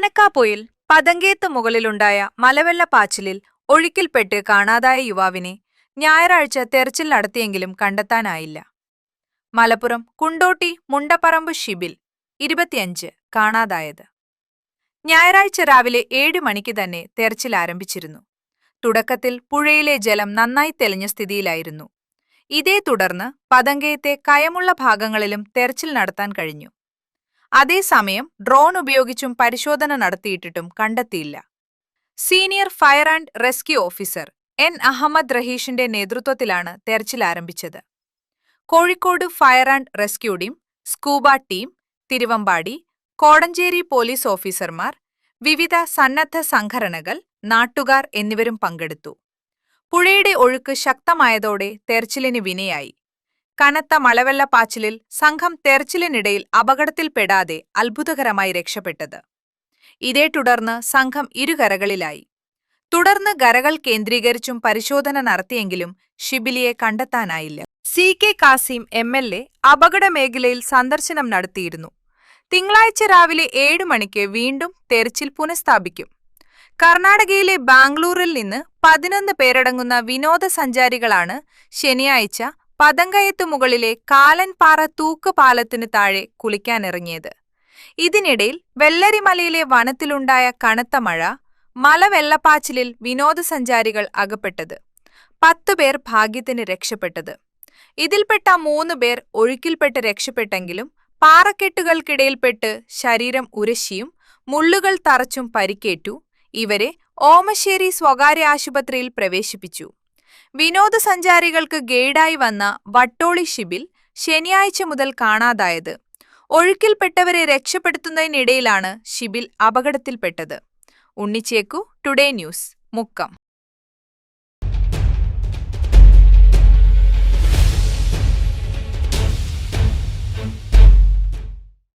അനക്കാപ്പൊയിൽ പതങ്കേത്ത് മുകളിലുണ്ടായ മലവെള്ളപ്പാച്ചിലിൽ ഒഴുക്കിൽപ്പെട്ട് കാണാതായ യുവാവിനെ ഞായറാഴ്ച തെരച്ചിൽ നടത്തിയെങ്കിലും കണ്ടെത്താനായില്ല. മലപ്പുറം കുണ്ടോട്ടി മുണ്ടപ്പറമ്പ് ഷിബിൽ 25 കാണാതായത്. ഞായറാഴ്ച രാവിലെ 7 മണിക്ക് തന്നെ തെരച്ചിൽ ആരംഭിച്ചിരുന്നു. തുടക്കത്തിൽ പുഴയിലെ ജലം നന്നായി തെളിഞ്ഞ സ്ഥിതിയിലായിരുന്നു. ഇതേ തുടർന്ന് പതങ്കയത്തെ കയമുള്ള ഭാഗങ്ങളിലും തെരച്ചിൽ നടത്താൻ കഴിഞ്ഞു. അതേസമയം ഡ്രോൺ ഉപയോഗിച്ചും പരിശോധന നടത്തിയിട്ടിട്ടും കണ്ടെത്തിയില്ല. Senior fire and rescue officer N Ahammed റഹീഷിന്റെ നേതൃത്വത്തിലാണ് തെരച്ചിൽ ആരംഭിച്ചത്. Kozhikode fire and rescue team, scuba team, Thiruvambady, Kodenchery police ഓഫീസർമാർ, വിവിധ സന്നദ്ധ സംഘടനകൾ, നാട്ടുകാർ എന്നിവരും പങ്കെടുത്തു. പുഴയുടെ ഒഴുക്ക് ശക്തമായതോടെ തെരച്ചിലിന് വിനയായി. കനത്ത മലവെള്ളപ്പാച്ചിലിൽ സംഘം തെരച്ചിലിനിടയിൽ അപകടത്തിൽപ്പെടാതെ അത്ഭുതകരമായി രക്ഷപ്പെട്ടത്. ഇതേ തുടർന്ന് സംഘം ഇരുകരകളിലായി. തുടർന്ന് കരകൾ കേന്ദ്രീകരിച്ചും പരിശോധന നടത്തിയെങ്കിലും ഷിബിലിയെ കണ്ടെത്താനായില്ല. CK കാസിം MLA അപകട മേഖലയിൽ സന്ദർശനം നടത്തിയിരുന്നു. തിങ്കളാഴ്ച രാവിലെ 7 മണിക്ക് വീണ്ടും തെരച്ചിൽ പുനഃസ്ഥാപിക്കും. കർണാടകയിലെ ബാംഗ്ലൂരിൽ നിന്ന് 11 പേരടങ്ങുന്ന വിനോദസഞ്ചാരികളാണ് ശനിയാഴ്ച പതങ്കയത്ത് മുകളിലെ കാലൻപാറ തൂക്ക് പാലത്തിന് താഴെ കുളിക്കാനിറങ്ങിയത്. ഇതിനിടയിൽ വെള്ളരിമലയിലെ വനത്തിലുണ്ടായ കനത്ത മഴ, മലവെള്ളപ്പാച്ചിലിൽ വിനോദസഞ്ചാരികൾ അകപ്പെട്ടത്. 10 പേർ ഭാഗ്യത്തിന് രക്ഷപ്പെട്ടത്. ഇതിൽപ്പെട്ട 3 പേർ ഒഴുക്കിൽപ്പെട്ട് രക്ഷപ്പെട്ടെങ്കിലും പാറക്കെട്ടുകൾക്കിടയിൽപ്പെട്ട് ശരീരം ഉരശിയും മുള്ളുകൾ തറച്ചും പരിക്കേറ്റു. ഇവരെ ഓമശ്ശേരി സ്വകാര്യ ആശുപത്രിയിൽ പ്രവേശിപ്പിച്ചു. വിനോദസഞ്ചാരികൾക്ക് ഗൈഡായി വന്ന വട്ടോളി ഷിബിൽ ശനിയാഴ്ച മുതൽ കാണാതായത്. ഒഴുക്കിൽപ്പെട്ടവരെ രക്ഷപ്പെടുത്തുന്നതിനിടയിലാണ് ഷിബിൽ അപകടത്തിൽപ്പെട്ടത്. Unnichekku, today news, Mukkam.